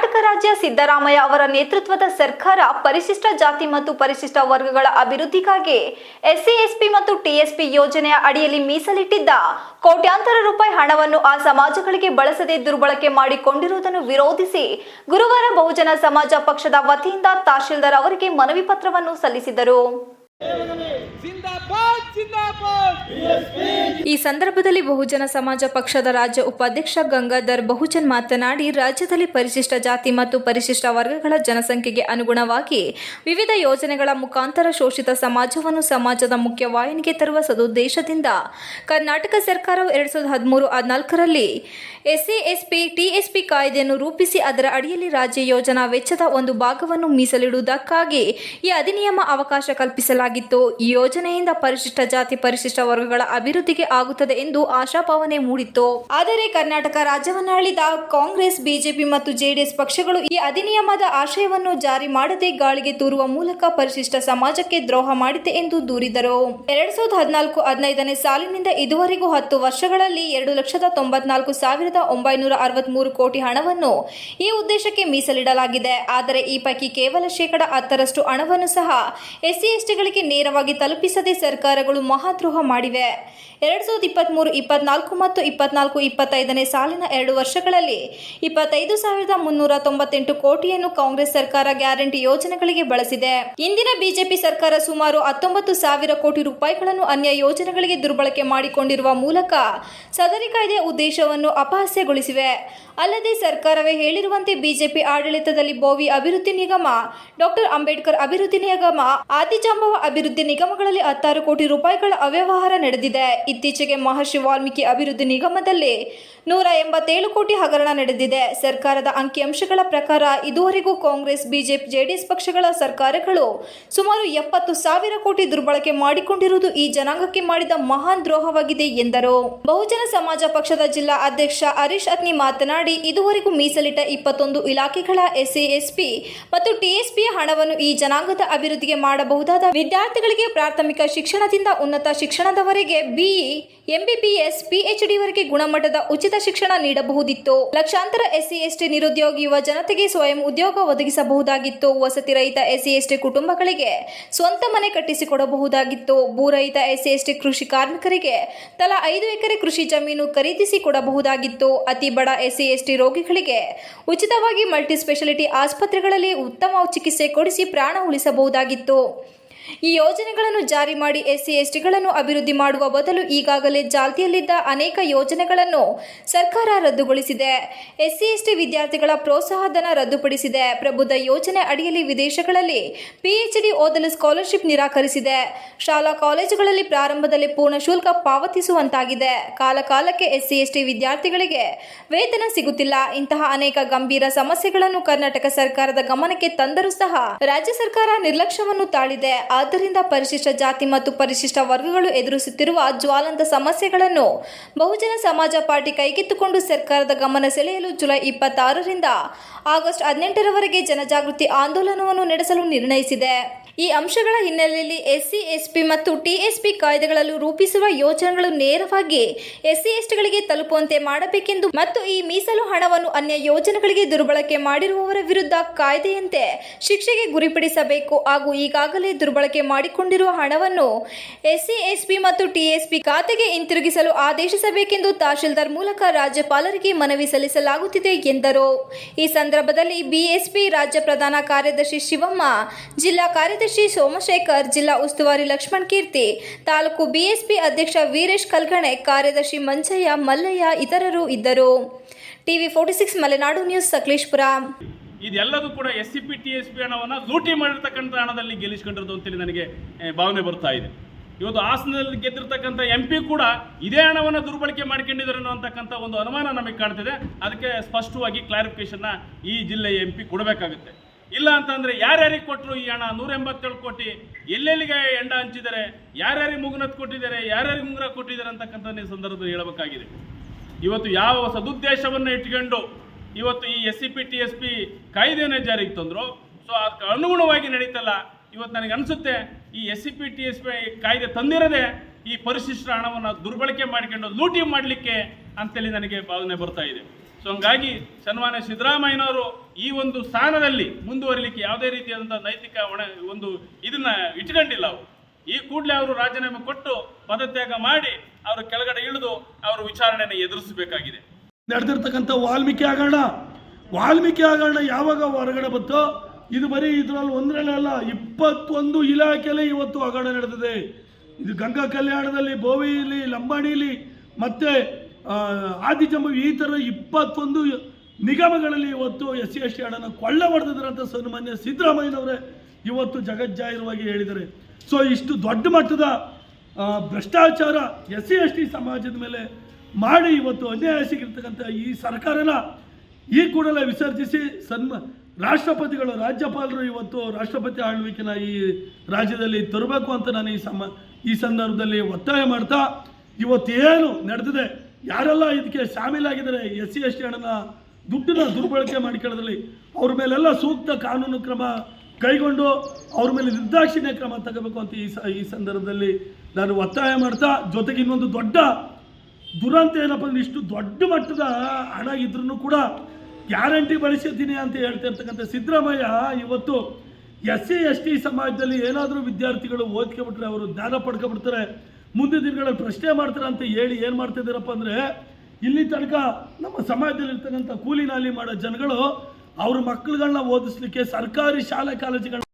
ಕರ್ನಾಟಕ ರಾಜ್ಯ ಸಿದ್ದರಾಮಯ್ಯ ಅವರ ನೇತೃತ್ವದ ಸರ್ಕಾರ ಪರಿಶಿಷ್ಟ ಜಾತಿ ಮತ್ತು ಪರಿಶಿಷ್ಟ ವರ್ಗಗಳ ಅಭಿವೃದ್ಧಿಗಾಗಿ ಎಸ್ಸಿ ಎಸ್ಪಿ ಮತ್ತು ಟಿಎಸ್ಪಿ ಯೋಜನೆಯ ಅಡಿಯಲ್ಲಿ ಮೀಸಲಿಟ್ಟಿದ್ದ ಕೋಟ್ಯಾಂತರ ರೂಪಾಯಿ ಹಣವನ್ನು ಆ ಸಮಾಜಗಳಿಗೆ ಬಳಸದೆ ದುರ್ಬಳಕೆ ಮಾಡಿಕೊಂಡಿರುವುದನ್ನು ವಿರೋಧಿಸಿ ಗುರುವಾರ ಬಹುಜನ ಸಮಾಜ ಪಕ್ಷದ ವತಿಯಿಂದ ತಹಶೀಲ್ದಾರ್ ಅವರಿಗೆ ಮನವಿ ಪತ್ರವನ್ನು ಸಲ್ಲಿಸಿದರು. ಈ ಸಂದರ್ಭದಲ್ಲಿ ಬಹುಜನ ಸಮಾಜ ಪಕ್ಷದ ರಾಜ್ಯ ಉಪಾಧ್ಯಕ್ಷ ಗಂಗಾಧರ್ ಬಹುಜನ್ ಮಾತನಾಡಿ, ರಾಜ್ಯದಲ್ಲಿ ಪರಿಶಿಷ್ಟ ಜಾತಿ ಮತ್ತು ಪರಿಶಿಷ್ಟ ವರ್ಗಗಳ ಜನಸಂಖ್ಯೆಗೆ ಅನುಗುಣವಾಗಿ ವಿವಿಧ ಯೋಜನೆಗಳ ಮುಖಾಂತರ ಶೋಷಿತ ಸಮಾಜವನ್ನು ಸಮಾಜದ ಮುಖ್ಯವಾಹಿನಿಗೆ ತರುವ ಸದುದ್ದೇಶದಿಂದ ಕರ್ನಾಟಕ ಸರ್ಕಾರವು 2013-14ರಲ್ಲಿ ಎಸ್ಸಿ ಎಸ್ಪಿ ಟಿಎಸ್ಪಿ ಕಾಯ್ದೆಯನ್ನು ರೂಪಿಸಿ ಅದರ ಅಡಿಯಲ್ಲಿ ರಾಜ್ಯ ಯೋಜನಾ ವೆಚ್ಚದ ಒಂದು ಭಾಗವನ್ನು ಮೀಸಲಿಡುವುದಕ್ಕಾಗಿ ಈ ಅಧಿನಿಯಮ ಅವಕಾಶ ಕಲ್ಪಿಸಲಾಗಿತ್ತು. ಈ ಯೋಜನೆಯಿಂದ ಪರಿಶಿಷ್ಟ ಜಾತಿ ಪರಿಶಿಷ್ಟ ವರ್ಗಗಳ ಅಭಿವೃದ್ಧಿಗೆ ಆಗುತ್ತದೆ ಎಂದು ಆಶಾಭಾವನೆ ಮೂಡಿತ್ತು. ಆದರೆ ಕರ್ನಾಟಕ ರಾಜ್ಯವನ್ನು ಆಳಿದ ಕಾಂಗ್ರೆಸ್, ಬಿಜೆಪಿ ಮತ್ತು ಜೆಡಿಎಸ್ ಪಕ್ಷಗಳು ಈ ಅಧಿನಿಯಮದ ಆಶಯವನ್ನು ಜಾರಿ ಮಾಡದೆ ಗಾಳಿಗೆ ತೂರುವ ಮೂಲಕ ಪರಿಶಿಷ್ಟ ಸಮಾಜಕ್ಕೆ ದ್ರೋಹ ಮಾಡಿದೆ ಎಂದು ದೂರಿದರು. 2014-15ನೇ ಸಾಲಿನಿಂದ ಇದುವರೆಗೂ 10 ವರ್ಷಗಳಲ್ಲಿ 2,94,963 ಕೋಟಿ ಹಣವನ್ನು ಈ ಉದ್ದೇಶಕ್ಕೆ ಮೀಸಲಿಡಲಾಗಿದೆ. ಆದರೆ ಈ ಪೈಕಿ ಕೇವಲ ಶೇಕಡ 10ರಷ್ಟು ಹಣವನ್ನು ಸಹ ಎಸ್ಸಿ ಎಸ್ಟಿಗಳಿಗೆ ನೇರವಾಗಿ ತಲುಪಿಸದೆ ಸರ್ಕಾರಗಳು ಮಹಾದ್ರೋಹ ಮಾಡಿವೆ. 2023-24 ಮತ್ತು 24-25ನೇ ಸಾಲಿನ 2 ವರ್ಷಗಳಲ್ಲಿ 25,398 ಕೋಟಿಯನ್ನು ಕಾಂಗ್ರೆಸ್ ಸರ್ಕಾರ ಗ್ಯಾರಂಟಿ ಯೋಜನೆಗಳಿಗೆ ಬಳಸಿದೆ. ಇಂದಿನ ಬಿಜೆಪಿ ಸರ್ಕಾರ ಸುಮಾರು 19,000 ಕೋಟಿ ರೂಪಾಯಿಗಳನ್ನು ಅನ್ಯ ಯೋಜನೆಗಳಿಗೆ ದುರ್ಬಳಕೆ ಮಾಡಿಕೊಂಡಿರುವ ಮೂಲಕ ಸದರಿ ಕಾಯ್ದೆಯ ಉದ್ದೇಶವನ್ನು ಅಪಹಾಸ್ಯಗೊಳಿಸಿವೆ. ಅಲ್ಲದೆ ಸರ್ಕಾರವೇ ಹೇಳಿರುವಂತೆ ಬಿಜೆಪಿ ಆಡಳಿತದಲ್ಲಿ ಬೋವಿ ಅಭಿವೃದ್ಧಿ ನಿಗಮ, ಡಾಕ್ಟರ್ ಅಂಬೇಡ್ಕರ್ ಅಭಿವೃದ್ಧಿ ನಿಗಮ, ಆದಿಜಾಂಬವ ಅಭಿವೃದ್ಧಿ ನಿಗಮಗಳಲ್ಲಿ 16 ಕೋಟಿ ರೂಪಾಯಿಗಳ ಅವ್ಯವಹಾರ ನಡೆದಿದೆ. ಇತ್ತೀಚೆಗೆ ಮಹರ್ಷಿ ವಾಲ್ಮೀಕಿ ಅಭಿವೃದ್ಧಿ ನಿಗಮದಲ್ಲಿ 187 ಕೋಟಿ ಹಗರಣ ನಡೆದಿದೆ. ಸರ್ಕಾರದ ಅಂಕಿಅಂಶಗಳ ಪ್ರಕಾರ ಇದುವರೆಗೂ ಕಾಂಗ್ರೆಸ್, ಬಿಜೆಪಿ, ಜೆಡಿಎಸ್ ಪಕ್ಷಗಳ ಸರ್ಕಾರಗಳು ಸುಮಾರು 70,000 ಕೋಟಿ ದುರ್ಬಳಕೆ ಮಾಡಿಕೊಂಡಿರುವುದು ಈ ಜನಾಂಗಕ್ಕೆ ಮಾಡಿದ ಮಹಾನ್ ದ್ರೋಹವಾಗಿದೆ ಎಂದರು. ಬಹುಜನ ಸಮಾಜ ಪಕ್ಷದ ಜಿಲ್ಲಾ ಅಧ್ಯಕ್ಷ ಹರೀಶ್ ಅತ್ನಿ ಮಾತನಾಡಿ, ಇದುವರೆಗೂ ಮೀಸಲಿಟ್ಟ 21 ಇಲಾಖೆಗಳ ಎಸ್ಸಿ ಎಸ್ಪಿ ಮತ್ತು ಟಿಎಸ್ಪಿಯ ಹಣವನ್ನು ಈ ಜನಾಂಗದ ಅಭಿವೃದ್ಧಿಗೆ ಮಾಡಬಹುದಾದ ವಿದ್ಯಾರ್ಥಿಗಳಿಗೆ ಪ್ರಾಥಮಿಕ ಶಿಕ್ಷಣದಿಂದ ಉನ್ನತ ಶಿಕ್ಷಣದವರೆಗೆ ಬಿಇ, ಎಂಬಿಬಿಎಸ್, ಪಿಎಚ್ಡಿವರೆಗೆ ಗುಣಮಟ್ಟದ ಉಚಿತ ಶಿಕ್ಷಣ ನೀಡಬಹುದಿತ್ತು. ಲಕ್ಷಾಂತರ ಎಸ್ಸಿ ಎಸ್ಟಿ ನಿರುದ್ಯೋಗಿ ಯುವ ಜನತೆಗೆ ಸ್ವಯಂ ಉದ್ಯೋಗ ಒದಗಿಸಬಹುದಾಗಿತ್ತು. ವಸತಿ ರಹಿತ ಎಸ್ಸಿ ಎಸ್ಟಿ ಕುಟುಂಬಗಳಿಗೆ ಸ್ವಂತ ಮನೆ ಕಟ್ಟಿಸಿಕೊಡಬಹುದಾಗಿತ್ತು. ಭೂರಹಿತ ಎಸ್ಸಿ ಎಸ್ಟಿ ಕೃಷಿ ಕಾರ್ಮಿಕರಿಗೆ ತಲಾ 5 ಎಕರೆ ಕೃಷಿ ಜಮೀನು ಖರೀದಿಸಿ ಕೊಡಬಹುದಾಗಿತ್ತು. ಅತಿ ಬಡ ಎಸ್ಸಿ ಎಸ್ಟಿ ರೋಗಿಗಳಿಗೆ ಉಚಿತವಾಗಿ ಮಲ್ಟಿ ಸ್ಪೆಷಾಲಿಟಿ ಆಸ್ಪತ್ರೆಗಳಲ್ಲಿ ಉತ್ತಮ ಚಿಕಿತ್ಸೆ ಕೊಡಿಸಿ ಪ್ರಾಣ ಉಳಿಸಬಹುದಾಗಿತ್ತು. ಈ ಯೋಜನೆಗಳನ್ನು ಜಾರಿ ಮಾಡಿ ಎಸ್ಸಿ ಎಸ್ಟಿಗಳನ್ನು ಅಭಿವೃದ್ಧಿ ಮಾಡುವ ಬದಲು ಈಗಾಗಲೇ ಚಾಲ್ತಿಯಲ್ಲಿದ್ದ ಅನೇಕ ಯೋಜನೆಗಳನ್ನು ಸರ್ಕಾರ ರದ್ದುಗೊಳಿಸಿದೆ. ಎಸ್ಸಿ ಎಸ್ಟಿ ವಿದ್ಯಾರ್ಥಿಗಳ ಪ್ರೋತ್ಸಾಹಧನ ರದ್ದುಪಡಿಸಿದೆ. ಪ್ರಬುದ್ಧ ಯೋಜನೆ ಅಡಿಯಲ್ಲಿ ವಿದೇಶಗಳಲ್ಲಿ ಪಿಎಚ್ಡಿ ಓದಲು ಸ್ಕಾಲರ್ಶಿಪ್ ನಿರಾಕರಿಸಿದೆ. ಶಾಲಾ ಕಾಲೇಜುಗಳಲ್ಲಿ ಪ್ರಾರಂಭದಲ್ಲಿ ಪೂರ್ಣ ಶುಲ್ಕ ಪಾವತಿಸುವಂತಾಗಿದೆ. ಕಾಲಕಾಲಕ್ಕೆ ಎಸ್ಸಿ ಎಸ್ಟಿ ವಿದ್ಯಾರ್ಥಿಗಳಿಗೆ ವೇತನ ಸಿಗುತ್ತಿಲ್ಲ. ಇಂತಹ ಅನೇಕ ಗಂಭೀರ ಸಮಸ್ಯೆಗಳನ್ನು ಕರ್ನಾಟಕ ಸರ್ಕಾರದ ಗಮನಕ್ಕೆ ತಂದರೂ ಸಹ ರಾಜ್ಯ ಸರ್ಕಾರ ನಿರ್ಲಕ್ಷ್ಯವನ್ನು ತಾಳಿದೆ. ಆದ್ದರಿಂದ ಪರಿಶಿಷ್ಟ ಜಾತಿ ಮತ್ತು ಪರಿಶಿಷ್ಟ ವರ್ಗಗಳು ಎದುರಿಸುತ್ತಿರುವ ಜ್ವಲಂತ ಸಮಸ್ಯೆಗಳನ್ನು ಬಹುಜನ ಸಮಾಜ ಪಾರ್ಟಿ ಕೈಗೆತ್ತಿಕೊಂಡು ಸರ್ಕಾರದ ಗಮನ ಸೆಳೆಯಲು ಜುಲೈ 26ರಿಂದ ಆಗಸ್ಟ್ 18ರವರೆಗೆ ಜನಜಾಗೃತಿ ಆಂದೋಲನವನ್ನು ನಡೆಸಲು ನಿರ್ಣಯಿಸಿದೆ. ಈ ಅಂಶಗಳ ಹಿನ್ನೆಲೆಯಲ್ಲಿ ಎಸ್ಸಿ ಎಸ್ಪಿ ಮತ್ತು ಟಿಎಸ್ಪಿ ಕಾಯ್ದೆಗಳಲ್ಲಿ ರೂಪಿಸುವ ಯೋಜನೆಗಳು ನೇರವಾಗಿ ಎಸ್ಸಿ ಎಸ್ಟಿಗಳಿಗೆ ತಲುಪುವಂತೆ ಮಾಡಬೇಕೆಂದು ಮತ್ತು ಈ ಮೀಸಲು ಹಣವನ್ನು ಅನ್ಯ ಯೋಜನೆಗಳಿಗೆ ದುರ್ಬಳಕೆ ಮಾಡಿರುವವರ ವಿರುದ್ಧ ಕಾಯ್ದೆಯಂತೆ ಶಿಕ್ಷೆಗೆ ಗುರಿಪಡಿಸಬೇಕು ಹಾಗೂ ಈಗಾಗಲೇ ದುರ್ಬಳಕೆ ಮಾಡಿಕೊಂಡಿರುವ ಹಣವನ್ನು ಎಸ್ಸಿ ಎಸ್ಪಿ ಮತ್ತು ಟಿಎಸ್ಪಿ ಖಾತೆಗೆ ಹಿಂತಿರುಗಿಸಲು ಆದೇಶಿಸಬೇಕೆಂದು ತಹಶೀಲ್ದಾರ್ ಮೂಲಕ ರಾಜ್ಯಪಾಲರಿಗೆ ಮನವಿ ಸಲ್ಲಿಸಲಾಗುತ್ತಿದೆ ಎಂದರು. ಈ ಸಂದರ್ಭದಲ್ಲಿ ಬಿಎಸ್ಪಿ ರಾಜ್ಯ ಪ್ರಧಾನ ಕಾರ್ಯದರ್ಶಿ ಶಿವಮ್ಮ, ಜಿಲ್ಲಾ ಕಾರ್ಯದರ್ಶಿ ಸೋಮಶೇಖರ್, ಜಿಲ್ಲಾ ಉಸ್ತುವಾರಿ ಲಕ್ಷ್ಮಣ್ ಕೀರ್ತಿ, ತಾಲೂಕು ಬಿಎಸ್ಪಿ ಅಧ್ಯಕ್ಷ ವೀರೇಶ್ ಕಲ್ಗಣೆ, ಕಾರ್ಯದರ್ಶಿ ಮಂಜಯ್ಯ, ಮಲ್ಲಯ್ಯ ಇತರರು ಇದ್ದರು. TV 46 Malenadu news, Sakleshpur. ಇದೆಲ್ಲದೂ ಕೂಡ SCP TSP ಹಣವನ್ನು ಲೂಟಿ ಮಾಡಿರ್ತಕ್ಕಂಥ ಹಣದಲ್ಲಿ ಗೆಲ್ಲಿಸ್ಕೊಂಡಿರೋದು ಅಂತೇಳಿ ನನಗೆ ಭಾವನೆ ಬರ್ತಾ ಇದೆ. ಇವತ್ತು ಹಾಸನದಲ್ಲಿ ಗೆದ್ದಿರ್ತಕ್ಕಂಥ MP ಕೂಡ ಇದೇ ಹಣವನ್ನು ದುರ್ಬಳಕೆ ಮಾಡ್ಕೊಂಡಿದ್ದಾರೆ ಅನ್ನೋಂತಕ್ಕಂಥ ಒಂದು ಅನುಮಾನ ನಮಗೆ ಕಾಣ್ತಿದೆ. ಅದಕ್ಕೆ ಸ್ಪಷ್ಟವಾಗಿ ಕ್ಲಾರಿಫಿಕೇಶನ್ನ ಈ ಜಿಲ್ಲೆಯ MP ಕೊಡಬೇಕಾಗುತ್ತೆ. ಇಲ್ಲ ಅಂತಂದರೆ ಯಾರ್ಯಾರಿಗೆ ಕೊಟ್ಟರು ಈ ಹಣ 187 ಕೋಟಿ ಎಲ್ಲೆಲ್ಲಿಗೆ ಎಂಡ ಹಂಚಿದ್ದಾರೆ, ಯಾರ್ಯಾರಿಗೆ ಮುಗುನತ್ ಕೊಟ್ಟಿದ್ದಾರೆ, ಯಾರ್ಯಾರಿಗೆ ಮುಂಗರ ಕೊಟ್ಟಿದ್ದಾರೆ ಅಂತಕ್ಕಂಥ ಸಂದರ್ಭದಲ್ಲಿ ಹೇಳಬೇಕಾಗಿದೆ. ಇವತ್ತು ಯಾವ ಸದುದ್ದೇಶವನ್ನು ಇಟ್ಕೊಂಡು ಇವತ್ತು ಈ SCP TSP ಕಾಯ್ದೆನೇ ಜಾರಿಗೆ ತಂದರು, ಸೊ ಅದಕ್ಕೆ ಅನುಗುಣವಾಗಿ ನಡೀತಲ್ಲ. ಇವತ್ತು ನನಗೆ ಅನಿಸುತ್ತೆ ಈ SCP TSP ಕಾಯ್ದೆ ತಂದಿರದೆ ಈ ಪರಿಶಿಷ್ಟ ಹಣವನ್ನು ದುರ್ಬಳಕೆ ಮಾಡಿಕೊಂಡು ಲೂಟಿ ಮಾಡಲಿಕ್ಕೆ ಅಂತೇಳಿ ನನಗೆ ಭಾವನೆ ಬರ್ತಾ ಇದೆ. ಸೊ ಹಂಗಾಗಿ ಸನ್ಮಾನ್ಯ ಸಿದ್ದರಾಮಯ್ಯನವರು ಈ ಒಂದು ಸ್ಥಾನದಲ್ಲಿ ಮುಂದುವರಿಲಿಕ್ಕೆ ಯಾವುದೇ ರೀತಿಯಾದಂಥ ನೈತಿಕ ಒಂದು ಇದನ್ನ ಇಟ್ಕೊಂಡಿಲ್ಲ. ಅವರು ಈ ಕೂಡಲೇ ಅವರು ರಾಜೀನಾಮೆ ಕೊಟ್ಟು ಪದತ್ಯಾಗ ಮಾಡಿ ಅವರು ಕೆಳಗಡೆ ಇಳಿದು ಅವರು ವಿಚಾರಣೆಯನ್ನು ಎದುರಿಸಬೇಕಾಗಿದೆ. ನಡೆದಿರ್ತಕ್ಕಂಥ ವಾಲ್ಮೀಕಿ ಹಗರಣ ಯಾವಾಗ ಹೊರಗಡೆ ಬಂತೋ ಇದು ಬರೀ ಇದರಲ್ಲಿ ಒಂದರಲ್ಲ 21 ಇಲಾಖೆಯಲ್ಲಿ ಇವತ್ತು ಹಗರಣ ನಡೆದಿದೆ. ಇದು ಗಂಗಾ ಕಲ್ಯಾಣದಲ್ಲಿ, ಬೋವಿಲಿ, ಲಂಬಾಣಿಲಿ ಮತ್ತೆ ಆದಿಜಂಬವಿ ಈ ಥರ 21 ನಿಗಮಗಳಲ್ಲಿ ಇವತ್ತು SC/ST ಹಣನ ಕೊಳ್ಳೆ ಹೊಡೆದಿದ್ರಂತ ಸನ್ಮಾನ್ಯ ಸಿದ್ದರಾಮಯ್ಯನವರೇ ಇವತ್ತು ಜಗಜ್ಜಾಹಿರವಾಗಿ ಹೇಳಿದ್ದಾರೆ. ಸೊ ಇಷ್ಟು ದೊಡ್ಡ ಮಟ್ಟದ ಭ್ರಷ್ಟಾಚಾರ SC/ST ಸಮಾಜದ ಮೇಲೆ ಮಾಡಿ ಇವತ್ತು ಅನ್ಯಾಯಸಿಗಿರ್ತಕ್ಕಂಥ ಈ ಸರ್ಕಾರನ ಈ ಕೂಡಲೇ ವಿಸರ್ಜಿಸಿ ರಾಷ್ಟ್ರಪತಿಗಳು, ರಾಜ್ಯಪಾಲರು ಇವತ್ತು ರಾಷ್ಟ್ರಪತಿ ಆಳ್ವಿಕೆನ ಈ ರಾಜ್ಯದಲ್ಲಿ ತರಬೇಕು ಅಂತ ನಾನು ಈ ಸಂದರ್ಭದಲ್ಲಿ ಒತ್ತಾಯ ಮಾಡ್ತಾ, ಇವತ್ತೇನು ನಡೆದಿದೆ, ಯಾರೆಲ್ಲ ಇದಕ್ಕೆ ಶಾಮೀಲಾಗಿದ್ದಾರೆ SC/ST ಹಣನ ದುಡ್ಡನ್ನ ದುರ್ಬಳಕೆ ಮಾಡಿಕೊಳ್ಳೋದ್ರಲ್ಲಿ ಅವ್ರ ಮೇಲೆಲ್ಲ ಸೂಕ್ತ ಕಾನೂನು ಕ್ರಮ ಕೈಗೊಂಡು ಅವ್ರ ಮೇಲೆ ನಿರ್ದಾಕ್ಷಿಣ್ಯ ಕ್ರಮ ತಗೋಬೇಕು ಅಂತ ಈ ಸಂದರ್ಭದಲ್ಲಿ ನಾನು ಒತ್ತಾಯ ಮಾಡ್ತಾ, ಜೊತೆಗೆ ಇನ್ನೊಂದು ದೊಡ್ಡ ದುರಂತ ಏನಪ್ಪ ಅಂದ್ರೆ, ಇಷ್ಟು ದೊಡ್ಡ ಮಟ್ಟದ ಹಣ ಇದ್ರೂ ಕೂಡ ಗ್ಯಾರಂಟಿ ಬಳಸಿದ್ದೀನಿ ಅಂತ ಹೇಳ್ತಿರ್ತಕ್ಕಂಥ ಸಿದ್ದರಾಮಯ್ಯ ಇವತ್ತು SC/ST ಸಮಾಜದಲ್ಲಿ ಏನಾದರೂ ವಿದ್ಯಾರ್ಥಿಗಳು ಓದ್ಕೊಬಿಟ್ರೆ ಅವರು ಜ್ಞಾನ ಪಡ್ಕೊಬಿಡ್ತಾರೆ, ಮುಂದಿನ ದಿನಗಳಲ್ಲಿ ಪ್ರಶ್ನೆ ಮಾಡ್ತಾರೆ ಅಂತ ಹೇಳಿ ಏನು ಮಾಡ್ತಿದ್ದೀರಪ್ಪ ಅಂದರೆ, ಇಲ್ಲಿ ತನಕ ನಮ್ಮ ಸಮಾಜದಲ್ಲಿರ್ತಕ್ಕಂಥ ಕೂಲಿ ನಾಲಿ ಮಾಡೋ ಜನಗಳು ಅವ್ರ ಮಕ್ಕಳುಗಳನ್ನ ಓದಿಸ್ಲಿಕ್ಕೆ ಸರ್ಕಾರಿ ಶಾಲೆ ಕಾಲೇಜುಗಳನ್ನ